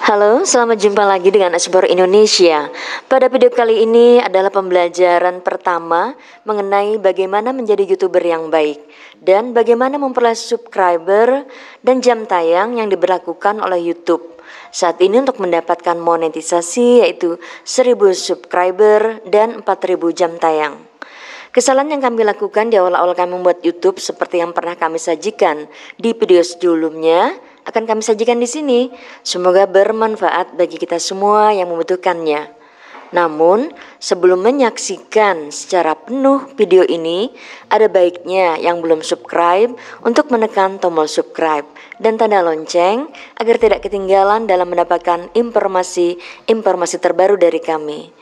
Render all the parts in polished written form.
Halo, selamat jumpa lagi dengan Explore Indonesia. Pada video kali ini adalah pembelajaran pertama mengenai bagaimana menjadi YouTuber yang baik dan bagaimana memperoleh subscriber dan jam tayang yang diberlakukan oleh YouTube saat ini untuk mendapatkan monetisasi, yaitu 1000 subscriber dan 4000 jam tayang. Kesalahan yang kami lakukan di awal-awal kami membuat YouTube seperti yang pernah kami sajikan di video sebelumnya akan kami sajikan di sini. Semoga bermanfaat bagi kita semua yang membutuhkannya. Namun, sebelum menyaksikan secara penuh video ini, ada baiknya yang belum subscribe untuk menekan tombol subscribe dan tanda lonceng agar tidak ketinggalan dalam mendapatkan informasi terbaru dari kami.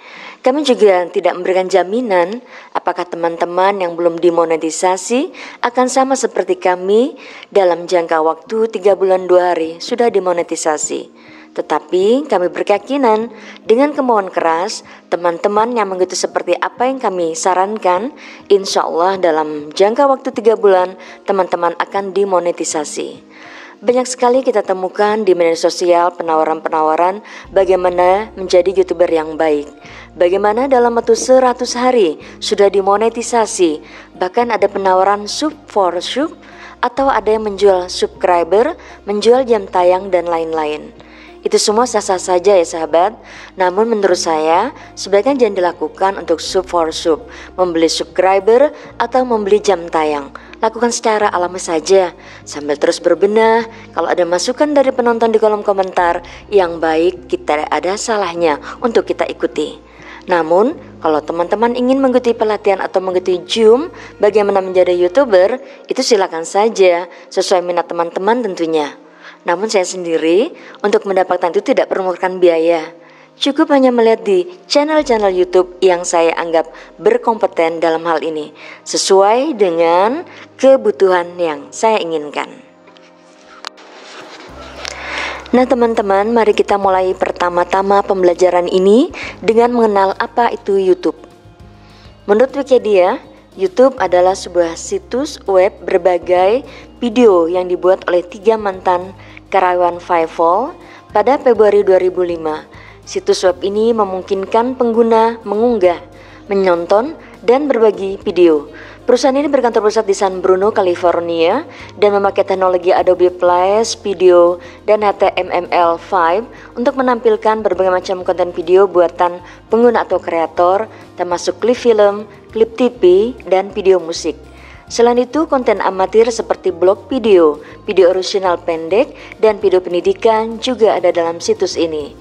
Kami juga tidak memberikan jaminan apakah teman-teman yang belum dimonetisasi akan sama seperti kami dalam jangka waktu 3 bulan 2 hari sudah dimonetisasi. Tetapi kami berkeyakinan dengan kemauan keras teman-teman yang mengikuti seperti apa yang kami sarankan, insya Allah dalam jangka waktu 3 bulan teman-teman akan dimonetisasi. Banyak sekali kita temukan di media sosial penawaran-penawaran bagaimana menjadi YouTuber yang baik. Bagaimana dalam waktu 100 hari sudah dimonetisasi. Bahkan ada penawaran sub for sub atau ada yang menjual subscriber, menjual jam tayang dan lain-lain. Itu semua sah-sah saja ya sahabat. Namun menurut saya sebaiknya jangan dilakukan untuk sub for sub, membeli subscriber atau membeli jam tayang. Lakukan secara alami saja sambil terus berbenah. Kalau ada masukan dari penonton di kolom komentar yang baik, tidak ada salahnya untuk kita ikuti. Namun kalau teman-teman ingin mengikuti pelatihan atau mengikuti Zoom bagaimana menjadi YouTuber, itu silakan saja sesuai minat teman-teman tentunya. Namun saya sendiri untuk mendapatkan itu tidak perlu mengeluarkan biaya. Cukup hanya melihat di channel-channel YouTube yang saya anggap berkompeten dalam hal ini, sesuai dengan kebutuhan yang saya inginkan. Nah teman-teman, mari kita mulai pertama-tama pembelajaran ini dengan mengenal apa itu YouTube. Menurut Wikipedia, YouTube adalah sebuah situs web berbagai video yang dibuat oleh 3 mantan karyawan Fiverr pada Februari 2005. Situs web ini memungkinkan pengguna mengunggah, menonton, dan berbagi video. Perusahaan ini berkantor pusat di San Bruno, California, dan memakai teknologi Adobe Flash Video dan HTML5 untuk menampilkan berbagai macam konten video buatan pengguna atau kreator, termasuk klip film, klip TV, dan video musik. Selain itu, konten amatir seperti blog video, video original pendek, dan video pendidikan juga ada dalam situs ini.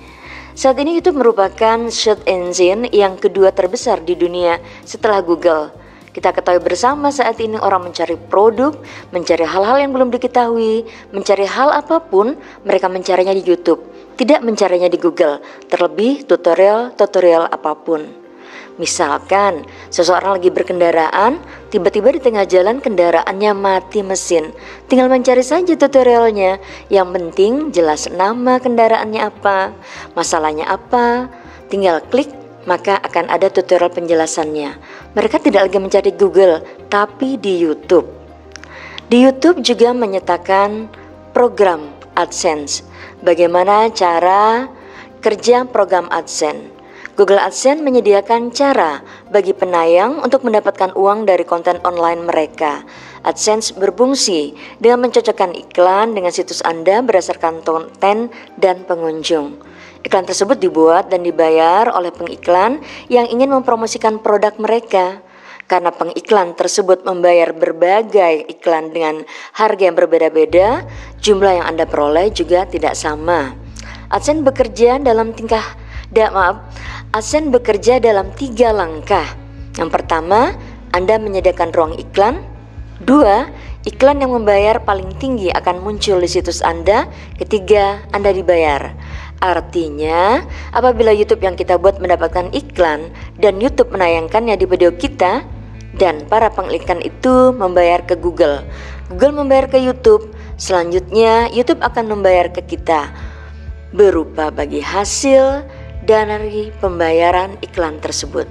Saat ini YouTube merupakan search engine yang kedua terbesar di dunia setelah Google. Kita ketahui bersama saat ini orang mencari produk, mencari hal-hal yang belum diketahui, mencari hal apapun, mereka mencarinya di YouTube, tidak mencarinya di Google, terlebih tutorial apapun. Misalkan seseorang lagi berkendaraan, tiba-tiba di tengah jalan kendaraannya mati mesin. Tinggal mencari saja tutorialnya. Yang penting jelas nama kendaraannya apa, masalahnya apa. Tinggal klik, maka akan ada tutorial penjelasannya. Mereka tidak lagi mencari Google, tapi di YouTube. Di YouTube juga menyatakan program AdSense. Bagaimana cara kerja program AdSense? Google AdSense menyediakan cara bagi penayang untuk mendapatkan uang dari konten online mereka. AdSense berfungsi dengan mencocokkan iklan dengan situs Anda berdasarkan konten dan pengunjung. Iklan tersebut dibuat dan dibayar oleh pengiklan yang ingin mempromosikan produk mereka. Karena pengiklan tersebut membayar berbagai iklan dengan harga yang berbeda-beda, jumlah yang Anda peroleh juga tidak sama. AdSense bekerja dalam 3 langkah. Yang pertama, Anda menyediakan ruang iklan. 2, iklan yang membayar paling tinggi akan muncul di situs Anda. Ketiga, Anda dibayar. Artinya, apabila YouTube yang kita buat mendapatkan iklan dan YouTube menayangkannya di video kita, dan para pengiklan itu membayar ke Google, Google membayar ke YouTube, selanjutnya YouTube akan membayar ke kita berupa bagi hasil dari pembayaran iklan tersebut.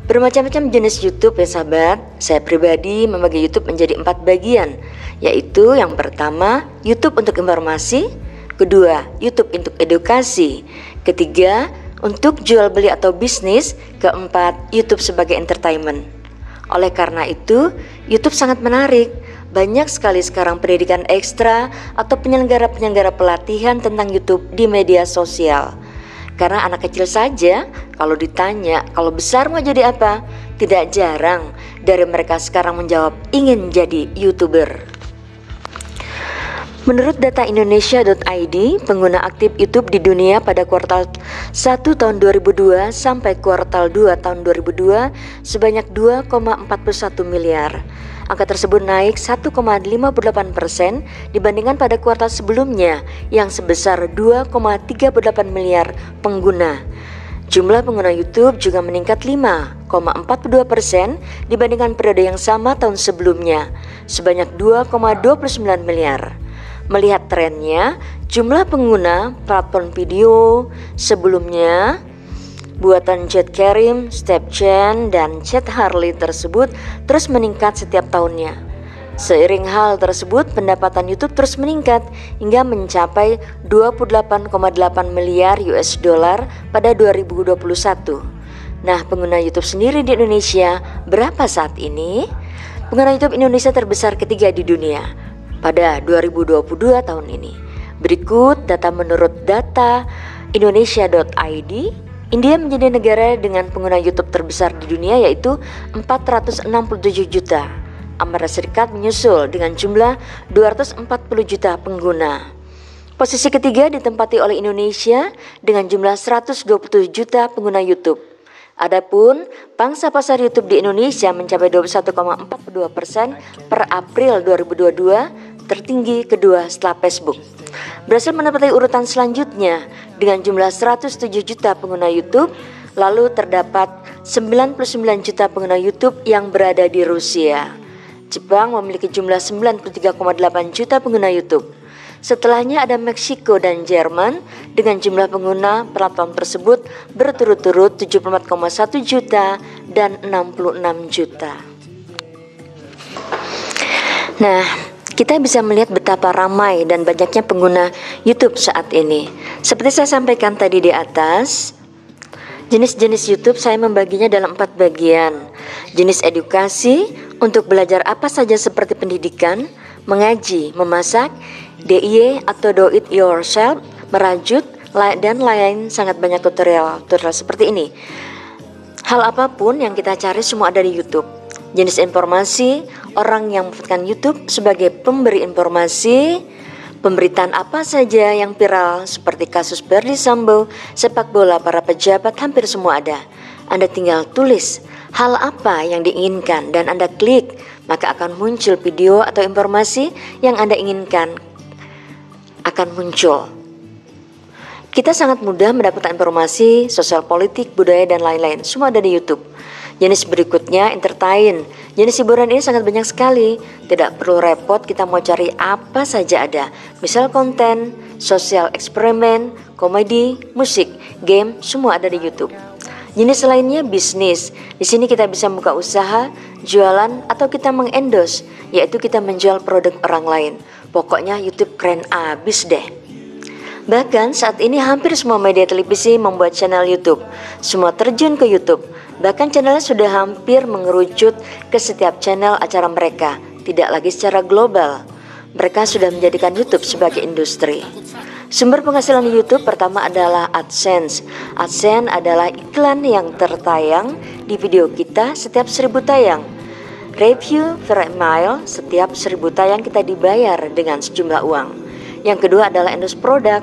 Bermacam-macam jenis YouTube ya sahabat. Saya pribadi membagi YouTube menjadi 4 bagian, yaitu yang pertama YouTube untuk informasi, Kedua, YouTube untuk edukasi. Ketiga, untuk jual beli atau bisnis. Keempat, YouTube sebagai entertainment. Oleh karena itu, YouTube sangat menarik. Banyak sekali sekarang pendidikan ekstra atau penyelenggara-penyelenggara pelatihan tentang YouTube di media sosial. Karena anak kecil saja kalau ditanya kalau besar mau jadi apa, tidak jarang dari mereka sekarang menjawab ingin jadi YouTuber. Menurut data Indonesia.id, pengguna aktif YouTube di dunia pada kuartal 1 tahun 2002 sampai kuartal 2 tahun 2002 sebanyak 2,41 miliar. Angka tersebut naik 1,58% dibandingkan pada kuartal sebelumnya yang sebesar 2,38 miliar pengguna. Jumlah pengguna YouTube juga meningkat 5,42% dibandingkan periode yang sama tahun sebelumnya, sebanyak 2,29 miliar. Melihat trennya, jumlah pengguna platform video sebelumnya buatan Chat Karim, Stepchen, dan Chat Harley tersebut terus meningkat setiap tahunnya. Seiring hal tersebut, pendapatan YouTube terus meningkat hingga mencapai 28,8 miliar US dollar pada 2021. Nah, pengguna YouTube sendiri di Indonesia berapa saat ini? Pengguna YouTube Indonesia terbesar ketiga di dunia pada 2022 tahun ini. Berikut data menurut data Indonesia.id. India menjadi negara dengan pengguna YouTube terbesar di dunia yaitu 467 juta. Amerika Serikat menyusul dengan jumlah 240 juta pengguna. Posisi ketiga ditempati oleh Indonesia dengan jumlah 127 juta pengguna YouTube. Adapun pangsa pasar YouTube di Indonesia mencapai 21,42% per April 2022, tertinggi kedua setelah Facebook. Berhasil menempati urutan selanjutnya dengan jumlah 107 juta pengguna YouTube. Lalu terdapat 99 juta pengguna YouTube yang berada di Rusia. Jepang memiliki jumlah 93,8 juta pengguna YouTube. Setelahnya ada Meksiko dan Jerman dengan jumlah pengguna platform tersebut berturut-turut 74,1 juta dan 66 juta. Nah, kita bisa melihat betapa ramai dan banyaknya pengguna YouTube saat ini. Seperti saya sampaikan tadi di atas, jenis-jenis YouTube saya membaginya dalam 4 bagian. Jenis edukasi untuk belajar apa saja seperti pendidikan, mengaji, memasak, DIY atau do it yourself, merajut, dan lain sangat banyak tutorial seperti ini. Hal apapun yang kita cari semua ada di YouTube. Jenis informasi, orang yang memanfaatkan YouTube sebagai pemberi informasi, pemberitaan apa saja yang viral seperti kasus Verdi Sambo, sepak bola, para pejabat, hampir semua ada. Anda tinggal tulis hal apa yang diinginkan dan Anda klik, maka akan muncul video atau informasi yang Anda inginkan akan muncul. Kita sangat mudah mendapatkan informasi, sosial politik, budaya, dan lain-lain. Semua ada di YouTube. Jenis berikutnya entertain. Jenis hiburan ini sangat banyak sekali. Tidak perlu repot, kita mau cari apa saja ada. Misal konten, sosial eksperimen, komedi, musik, game, semua ada di YouTube. Jenis lainnya bisnis. Di sini kita bisa buka usaha, jualan, atau kita mengendorse, yaitu kita menjual produk orang lain. Pokoknya YouTube keren abis deh. Bahkan saat ini hampir semua media televisi membuat channel YouTube. Semua terjun ke YouTube. Bahkan channelnya sudah hampir mengerucut ke setiap channel acara mereka, tidak lagi secara global. Mereka sudah menjadikan YouTube sebagai industri. Sumber penghasilan di YouTube pertama adalah AdSense. AdSense adalah iklan yang tertayang di video kita setiap 1000 tayang. Review per mile, setiap 1000 tayang kita dibayar dengan sejumlah uang. Yang kedua adalah endorse produk.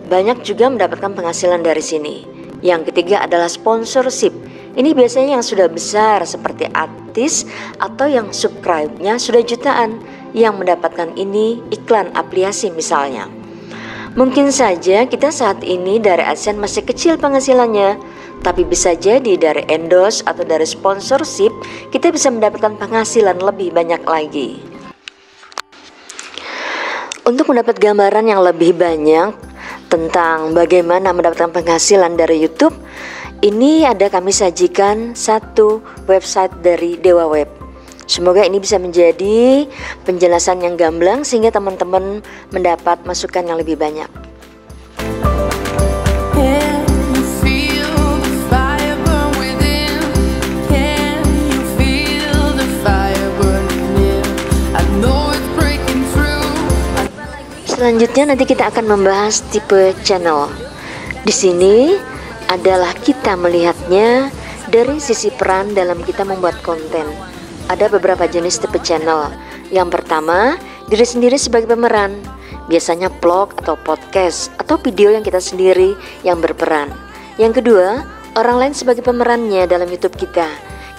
Banyak juga mendapatkan penghasilan dari sini. Yang ketiga adalah sponsorship. Ini biasanya yang sudah besar seperti artis atau yang subscribe-nya sudah jutaan yang mendapatkan ini iklan aplikasi misalnya. Mungkin saja kita saat ini dari AdSense masih kecil penghasilannya, tapi bisa jadi dari endorse atau dari sponsorship kita bisa mendapatkan penghasilan lebih banyak lagi. Untuk mendapat gambaran yang lebih banyak tentang bagaimana mendapatkan penghasilan dari YouTube, ini ada kami sajikan satu website dari Dewa Web. Semoga ini bisa menjadi penjelasan yang gamblang sehingga teman-teman mendapat masukan yang lebih banyak. Selanjutnya nanti kita akan membahas tipe channel. Di sini adalah kita melihatnya dari sisi peran dalam kita membuat konten. Ada beberapa jenis tipe channel. Yang pertama, diri sendiri sebagai pemeran. Biasanya vlog atau podcast atau video yang kita sendiri yang berperan. Yang kedua, orang lain sebagai pemerannya dalam YouTube kita.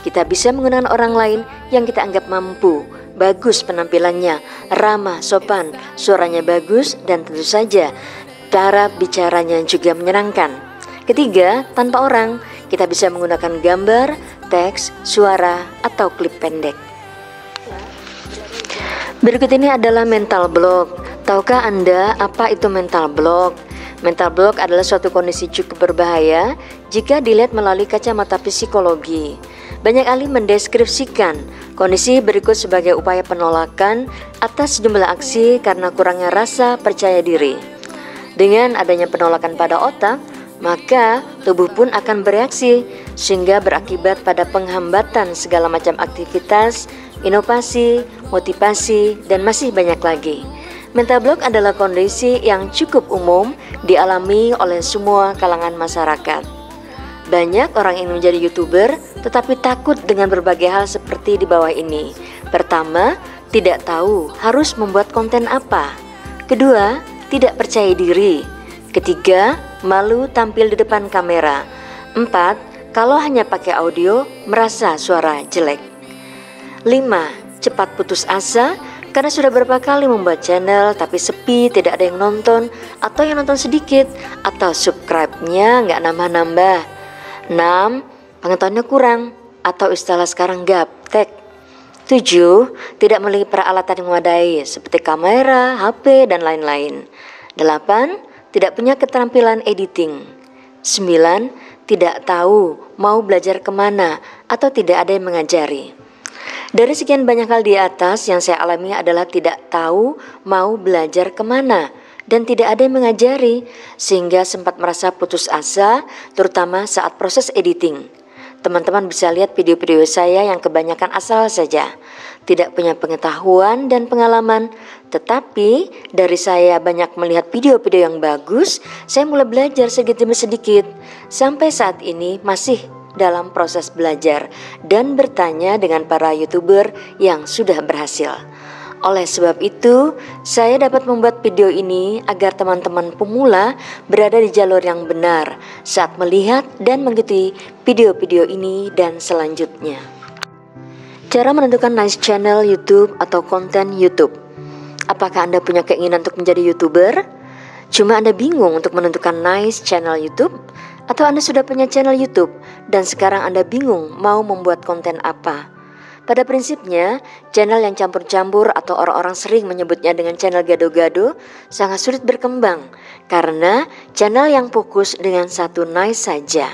Kita bisa menggunakan orang lain yang kita anggap mampu, bagus penampilannya, ramah, sopan, suaranya bagus, dan tentu saja cara bicaranya juga menyenangkan. Ketiga, tanpa orang, kita bisa menggunakan gambar, teks, suara, atau klip pendek. Berikut ini adalah mental block. Tahukah Anda apa itu mental block? Mental block adalah suatu kondisi cukup berbahaya jika dilihat melalui kacamata psikologi. Banyak ahli mendeskripsikan kondisi berikut sebagai upaya penolakan atas sejumlah aksi karena kurangnya rasa percaya diri. Dengan adanya penolakan pada otak, maka tubuh pun akan bereaksi sehingga berakibat pada penghambatan segala macam aktivitas, inovasi, motivasi, dan masih banyak lagi. Mental block adalah kondisi yang cukup umum dialami oleh semua kalangan masyarakat. Banyak orang ingin menjadi YouTuber tetapi takut dengan berbagai hal seperti di bawah ini. Pertama, tidak tahu harus membuat konten apa. Kedua, tidak percaya diri. Ketiga, malu tampil di depan kamera. Empat, kalau hanya pakai audio, merasa suara jelek. 5. Cepat putus asa karena sudah berapa kali membuat channel tapi sepi, tidak ada yang nonton, atau yang nonton sedikit, atau subscribe-nya nggak nambah-nambah. 6. Pengetahuannya kurang, atau istilah sekarang gaptek. 7. Tidak memiliki peralatan yang memadai seperti kamera, HP, dan lain-lain. 8. Tidak punya keterampilan editing. 9. Tidak tahu mau belajar kemana atau tidak ada yang mengajari. Dari sekian banyak hal di atas, yang saya alami adalah tidak tahu mau belajar kemana dan tidak ada yang mengajari, sehingga sempat merasa putus asa, terutama saat proses editing. Teman-teman bisa lihat video-video saya yang kebanyakan asal saja, tidak punya pengetahuan dan pengalaman. Tetapi dari saya banyak melihat video-video yang bagus, saya mulai belajar sedikit demi sedikit. Sampai saat ini masih dalam proses belajar dan bertanya dengan para YouTuber yang sudah berhasil. Oleh sebab itu, saya dapat membuat video ini agar teman-teman pemula berada di jalur yang benar saat melihat dan mengikuti video-video ini dan selanjutnya. Cara menentukan niche channel YouTube atau konten YouTube. Apakah Anda punya keinginan untuk menjadi YouTuber? Cuma Anda bingung untuk menentukan niche channel YouTube? Atau Anda sudah punya channel YouTube dan sekarang Anda bingung mau membuat konten apa? Pada prinsipnya, channel yang campur-campur atau orang-orang sering menyebutnya dengan channel gado-gado sangat sulit berkembang karena channel yang fokus dengan satu niche saja.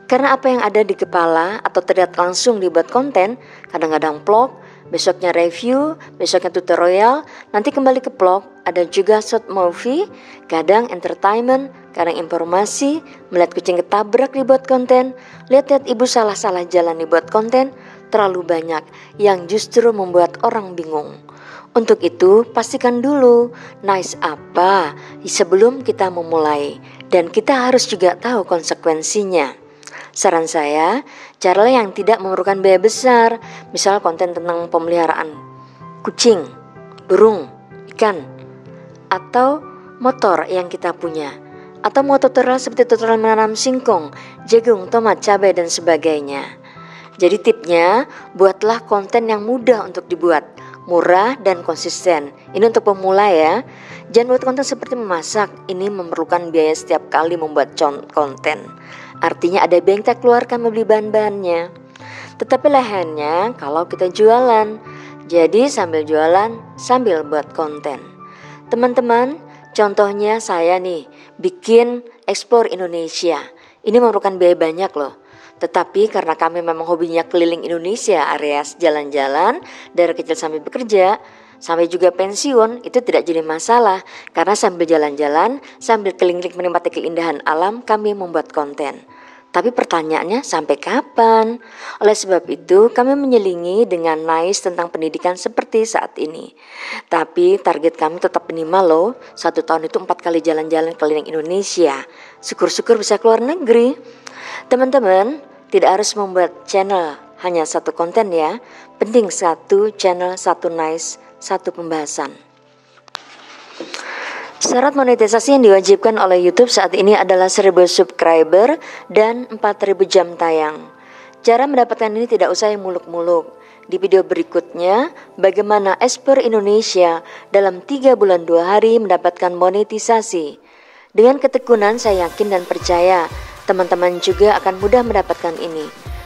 Karena apa yang ada di kepala atau terlihat langsung dibuat konten, kadang-kadang vlog, besoknya review, besoknya tutorial, nanti kembali ke vlog, ada juga short movie, kadang entertainment, kadang informasi, melihat kucing ketabrak dibuat konten, lihat-lihat ibu salah-salah jalan dibuat konten. Terlalu banyak yang justru membuat orang bingung. Untuk itu, pastikan dulu niche apa sebelum kita memulai, dan kita harus juga tahu konsekuensinya. Saran saya, carilah yang tidak memerlukan biaya besar, misal konten tentang pemeliharaan kucing, burung, ikan, atau motor yang kita punya, atau mau tutorial seperti tutorial menanam singkong, jagung, tomat, cabai, dan sebagainya. Jadi tipnya, buatlah konten yang mudah untuk dibuat, murah dan konsisten. Ini untuk pemula ya. Jangan buat konten seperti memasak, ini memerlukan biaya setiap kali membuat konten. Artinya ada biaya yang kita keluarkan membeli bahan-bahannya. Tetapi lainnya kalau kita jualan, jadi sambil jualan, sambil buat konten. Teman-teman, contohnya saya nih, bikin Explore Indonesia. Ini memerlukan biaya banyak loh. Tetapi karena kami memang hobinya keliling Indonesia alias jalan-jalan dari kecil sampai bekerja, sampai juga pensiun, itu tidak jadi masalah karena sambil jalan-jalan, sambil keliling menikmati keindahan alam, kami membuat konten. Tapi pertanyaannya sampai kapan? Oleh sebab itu kami menyelingi dengan nice tentang pendidikan seperti saat ini. Tapi target kami tetap minimal loh. 1 tahun itu 4 kali jalan-jalan keliling Indonesia. Syukur-syukur bisa keluar negeri. Teman-teman, tidak harus membuat channel hanya 1 konten ya. Penting 1 channel, 1 nice, 1 pembahasan. Syarat monetisasi yang diwajibkan oleh YouTube saat ini adalah 1000 subscriber dan 4000 jam tayang. Cara mendapatkan ini tidak usah yang muluk-muluk. Di video berikutnya, bagaimana Explore Indonesia dalam 3 bulan 2 hari mendapatkan monetisasi. Dengan ketekunan saya yakin dan percaya teman-teman juga akan mudah mendapatkan ini.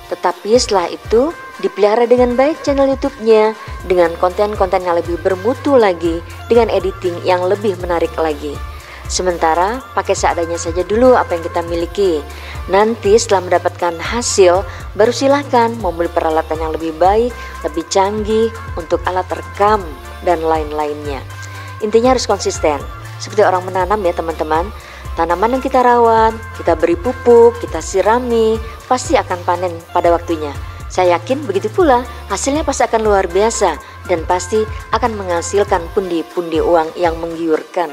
Tetapi setelah itu dipelihara dengan baik channel YouTube-nya dengan konten-konten yang lebih bermutu lagi, dengan editing yang lebih menarik lagi. Sementara pakai seadanya saja dulu apa yang kita miliki. Nanti setelah mendapatkan hasil, baru silahkan mau beli peralatan yang lebih baik, lebih canggih untuk alat rekam dan lain-lainnya. Intinya harus konsisten. Seperti orang menanam ya teman-teman. Tanaman yang kita rawat, kita beri pupuk, kita sirami, pasti akan panen pada waktunya. Saya yakin begitu pula hasilnya pasti akan luar biasa dan pasti akan menghasilkan pundi-pundi uang yang menggiurkan.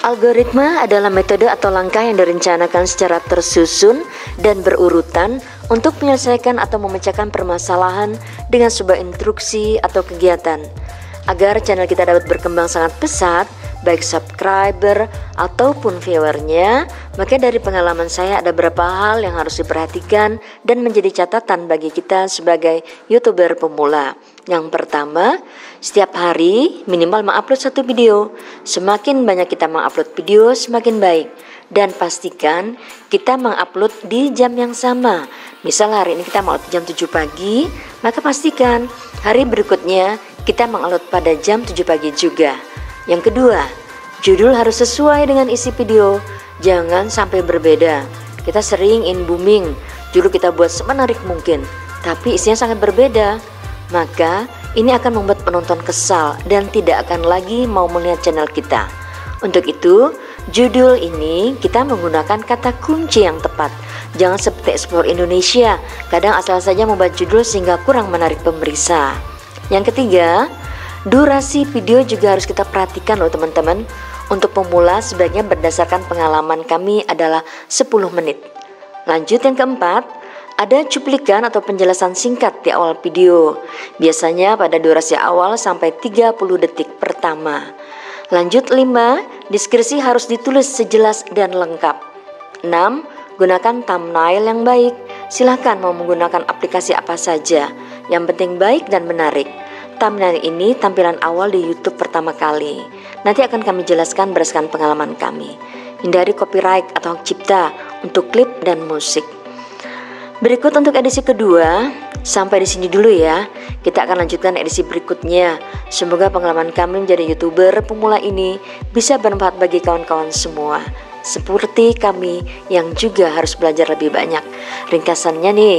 Algoritma adalah metode atau langkah yang direncanakan secara tersusun dan berurutan untuk menyelesaikan atau memecahkan permasalahan dengan sebuah instruksi atau kegiatan. Agar channel kita dapat berkembang sangat pesat, baik subscriber ataupun viewernya, maka dari pengalaman saya ada beberapa hal yang harus diperhatikan dan menjadi catatan bagi kita sebagai YouTuber pemula. Yang pertama, setiap hari minimal mengupload 1 video. Semakin banyak kita mengupload video, semakin baik. Dan pastikan kita mengupload di jam yang sama. Misal hari ini kita mengupload jam 7 pagi, maka pastikan hari berikutnya kita mengupload pada jam 7 pagi juga. Yang kedua, judul harus sesuai dengan isi video, jangan sampai berbeda. Kita sering booming, judul kita buat semenarik mungkin, tapi isinya sangat berbeda. Maka ini akan membuat penonton kesal dan tidak akan lagi mau melihat channel kita. Untuk itu, judul ini kita menggunakan kata kunci yang tepat. Jangan seperti Explore Indonesia, kadang asal saja membuat judul sehingga kurang menarik pemirsa. Yang ketiga, durasi video juga harus kita perhatikan loh teman-teman. Untuk pemula sebaiknya berdasarkan pengalaman kami adalah 10 menit. Lanjut yang keempat, ada cuplikan atau penjelasan singkat di awal video. Biasanya pada durasi awal sampai 30 detik pertama. Lanjut 5, deskripsi harus ditulis sejelas dan lengkap. 6, gunakan thumbnail yang baik. Silahkan mau menggunakan aplikasi apa saja, yang penting baik dan menarik. Thumbnail ini tampilan awal di YouTube pertama kali. Nanti akan kami jelaskan berdasarkan pengalaman kami. Hindari copyright atau hak cipta untuk klip dan musik. Berikut untuk edisi kedua. Sampai di sini dulu ya. Kita akan lanjutkan edisi berikutnya. Semoga pengalaman kami menjadi YouTuber pemula ini bisa bermanfaat bagi kawan-kawan semua. Seperti kami yang juga harus belajar lebih banyak. Ringkasannya nih,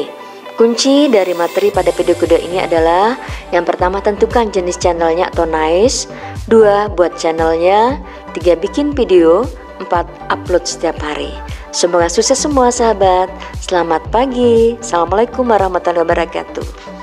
kunci dari materi pada video kedua ini adalah: yang pertama, tentukan jenis channelnya atau niche. 2, buat channelnya. 3, bikin video. 4, upload setiap hari. Semoga sukses semua sahabat. Selamat pagi. Assalamualaikum warahmatullahi wabarakatuh.